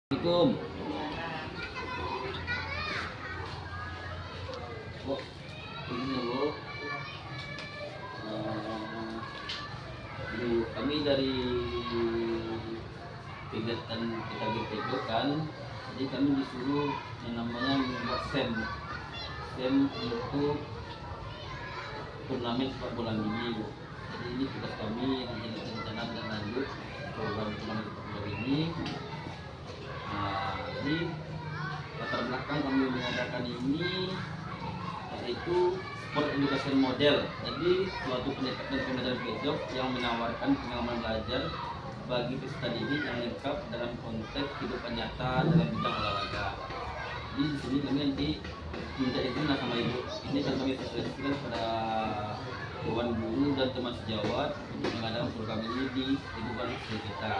Assalamualaikum. Bu, ini Bu. Kami dari kegiatan kita gitu kan, jadi kami disuruh yang namanya membuat SEM untuk turnamen sepak bola mini Bu. Jadi ini tugas kami rencana dan lanjut program turnamen sepak bola ini. Jadi latar belakang kami mengadakan ini yaitu sport education model. Jadi suatu pendekatan pembelajaran pojok yang menawarkan pengalaman belajar bagi peserta didik yang lengkap dalam konteks kehidupan nyata dalam bidang olahraga. Jadi di sini kami nanti minta izin sama ibu. Ini akan kami sosialisasikan pada dewan guru dan teman sejawat untuk mengadakan program ini di kehidupan kita.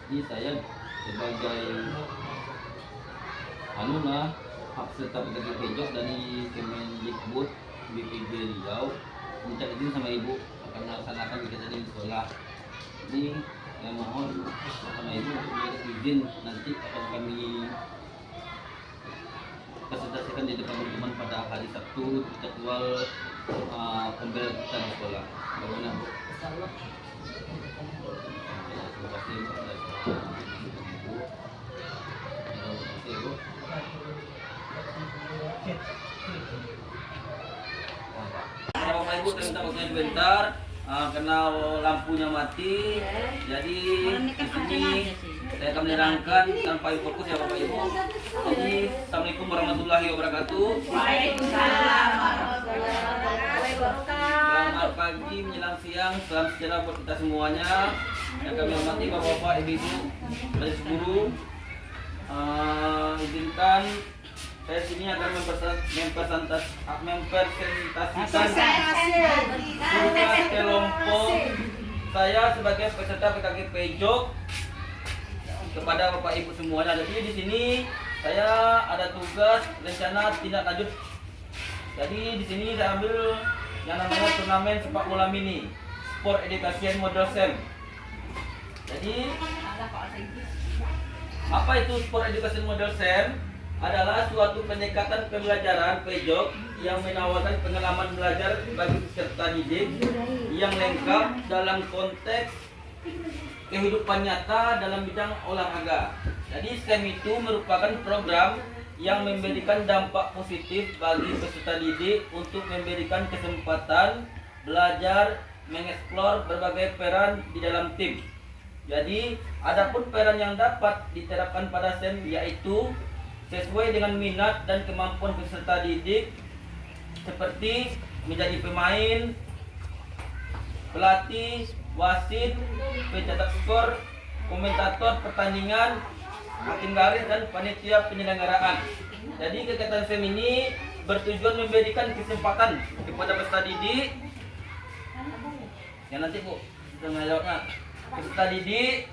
Jadi saya sebagai hak serta pedagang pojok dari Kemendikbud BPD Riau minta izin sama ibu akan melaksanakan kegiatan di sekolah. Jadi yang mohon sama ibu untuk izin nanti akan kami presentasikan di depan teman-teman pada hari Sabtu jadwal pembelajaran kita di sekolah. Bagaimana Bu? Terima kasih Bu. Bapak Ibu, saya minta waktunya sebentar karena lampunya mati. Jadi di sini saya akan menerangkan tanpa fokus ya Bapak Ibu. Jadi Assalamualaikum warahmatullahi wabarakatuh. Waalaikumsalam warahmatullahi wabarakatuh. Selamat pagi menjelang siang, salam sejahtera buat kita semuanya. Yang kami hormati Bapak-bapak, Ibu-ibu, majelis guru. Izinkan saya sini akan mempresentasikan tugas kelompok saya sebagai peserta PKG Pejok kepada Bapak Ibu semuanya. Jadi di sini saya ada tugas rencana tindak lanjut. Jadi di sini saya ambil yang namanya turnamen sepak bola mini, sport education model SEM. Jadi apa itu sport education model SEM? Adalah suatu pendekatan pembelajaran pojok yang menawarkan pengalaman belajar bagi peserta didik yang lengkap dalam konteks kehidupan nyata dalam bidang olahraga. Jadi SEM itu merupakan program yang memberikan dampak positif bagi peserta didik untuk memberikan kesempatan belajar mengeksplor berbagai peran di dalam tim. Jadi adapun peran yang dapat diterapkan pada SEM yaitu sesuai dengan minat dan kemampuan peserta didik seperti menjadi pemain, pelatih, wasit, pencetak skor, komentator pertandingan, hakim garis dan panitia penyelenggaraan. Jadi kegiatan SEM ini bertujuan memberikan kesempatan kepada peserta didik yang nanti Bu sudah menjawabnya. Peserta didik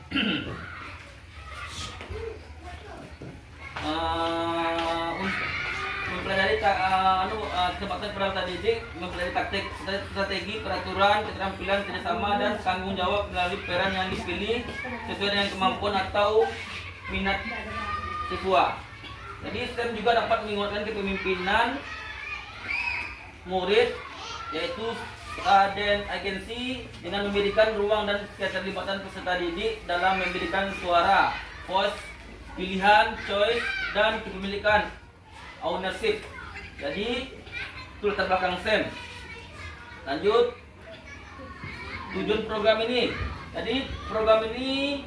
mempelajari kesempatan peserta didik mempelajari taktik, strategi, peraturan, keterampilan, kerjasama dan tanggung jawab melalui peran yang dipilih sesuai dengan kemampuan atau minat siswa. Jadi STEM juga dapat menguatkan kepemimpinan murid yaitu dan agensi dengan memberikan ruang dan keterlibatan peserta didik dalam memberikan suara, voice, pilihan, choice, dan kepemilikan, ownership. Jadi itu latar belakang SEM. Lanjut, tujuan program ini. Jadi program ini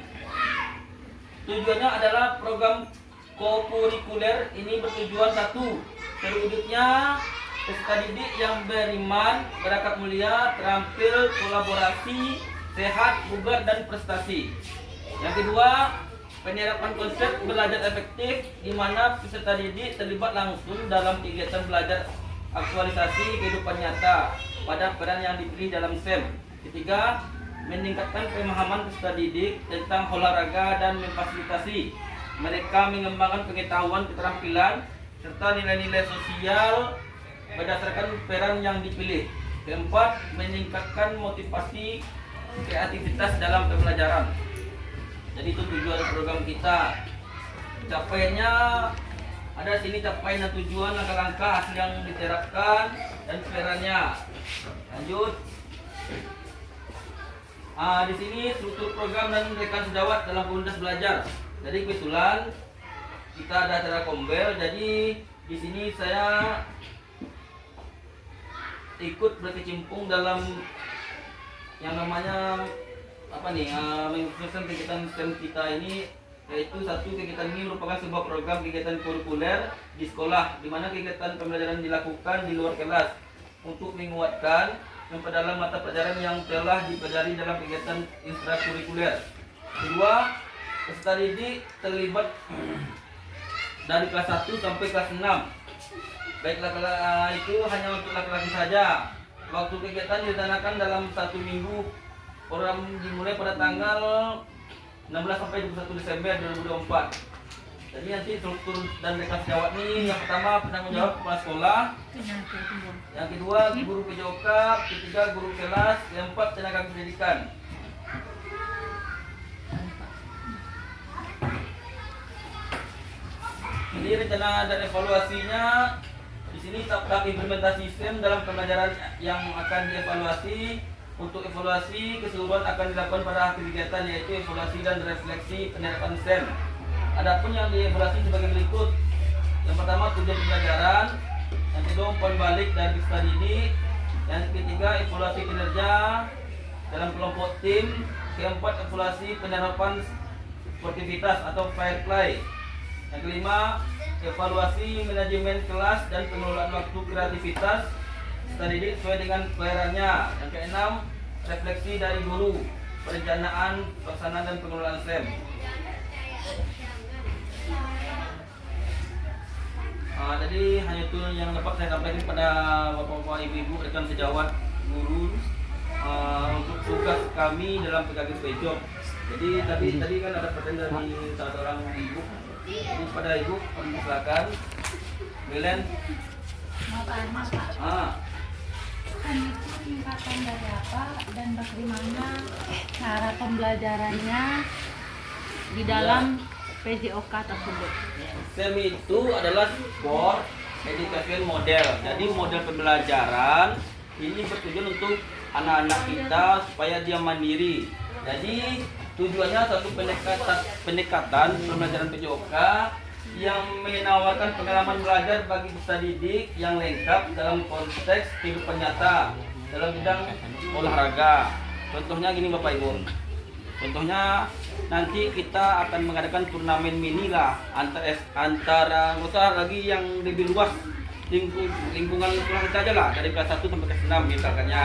tujuannya adalah program kokurikuler. Ini bertujuan satu, terwujudnya peserta didik yang beriman, berakat mulia, terampil, kolaborasi, sehat, bugar, dan prestasi. Yang kedua, penerapan konsep belajar efektif di mana peserta didik terlibat langsung dalam kegiatan belajar aktualisasi kehidupan nyata pada peran yang dipilih dalam SEM. Ketiga, meningkatkan pemahaman peserta didik tentang olahraga dan memfasilitasi mereka mengembangkan pengetahuan, keterampilan, serta nilai-nilai sosial berdasarkan peran yang dipilih. Keempat, meningkatkan motivasi kreativitas dalam pembelajaran. Jadi itu tujuan program kita. capaiannya ada sini capaian dan tujuan, langkah-langkah hasil yang diterapkan dan perannya. Lanjut. Di sini struktur program dan rekan sejawat dalam komunitas belajar. Jadi kebetulan kita ada acara kombel, jadi di sini saya ikut berkecimpung dalam yang namanya mengikuti kegiatan STEM kita ini, yaitu satu kegiatan ini merupakan sebuah program kegiatan kurikuler di sekolah, di mana kegiatan pembelajaran dilakukan di luar kelas untuk menguatkan dan memperdalam mata pelajaran yang telah dipelajari dalam kegiatan ekstrakurikuler. Kedua, peserta didik terlibat dari kelas 1 sampai kelas 6. Baik laki-laki itu hanya untuk laki-laki saja. Waktu kegiatan direncanakan dalam 1 minggu. Program dimulai pada tanggal 16 sampai 21 Desember 2024. Jadi nanti struktur dan rekan sejawat ini, yang pertama penanggung jawab kepala sekolah, yang kedua guru PJOK, ketiga guru kelas, yang keempat tenaga pendidikan. Jadi rencana dan evaluasinya di sini tahap implementasi STEM dalam pembelajaran yang akan dievaluasi. Untuk evaluasi keseluruhan akan dilakukan pada akhir kegiatan, yaitu evaluasi dan refleksi penerapan STEM. Adapun yang dievaluasi sebagai berikut. Yang pertama tujuan pembelajaran, yang kedua umpan balik dari peserta didik, yang ketiga evaluasi kinerja dalam kelompok tim, keempat evaluasi penerapan sportivitas atau fair play. Yang kelima, evaluasi manajemen kelas dan pengelolaan waktu kreativitas peserta didik sesuai dengan kelahirannya. Yang keenam, refleksi dari guru, perencanaan, pelaksanaan dan pengelolaan STEM. Jadi hanya itu yang dapat saya sampaikan kepada bapak-bapak, ibu-ibu, rekan sejawat, guru untuk tugas kami dalam PKG Pejok. Jadi tadi kan ada pertanyaan dari salah seorang ibu. Jadi pada ibu, silakan. Belen. Kan itu tingkatan dari apa dan bagaimana cara pembelajarannya di dalam PJOK tersebut. STEM itu adalah Sport Education Model. Jadi model pembelajaran ini bertujuan untuk anak-anak kita supaya dia mandiri. Jadi tujuannya satu pendekatan pembelajaran PJOK yang menawarkan pengalaman belajar bagi peserta didik yang lengkap dalam konteks kehidupan nyata dalam bidang olahraga. Contohnya gini Bapak Ibu. Contohnya nanti kita akan mengadakan turnamen mini lah antara nggak usah lagi yang lebih luas, lingkungan sekolah kita aja lah, dari kelas 1 sampai kelas 6 misalkannya.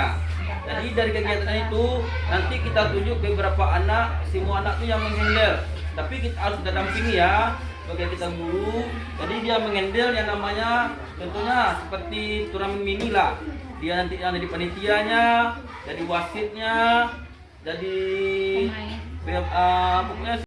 Jadi dari kegiatan itu nanti kita tunjuk beberapa anak, semua anak itu yang menghandle. Tapi kita harus dampingi ya, sebagai kita guru. Jadi dia menghandle yang namanya contohnya seperti turnamen mini lah. Dia nanti yang jadi panitianya, jadi wasitnya, jadi pokoknya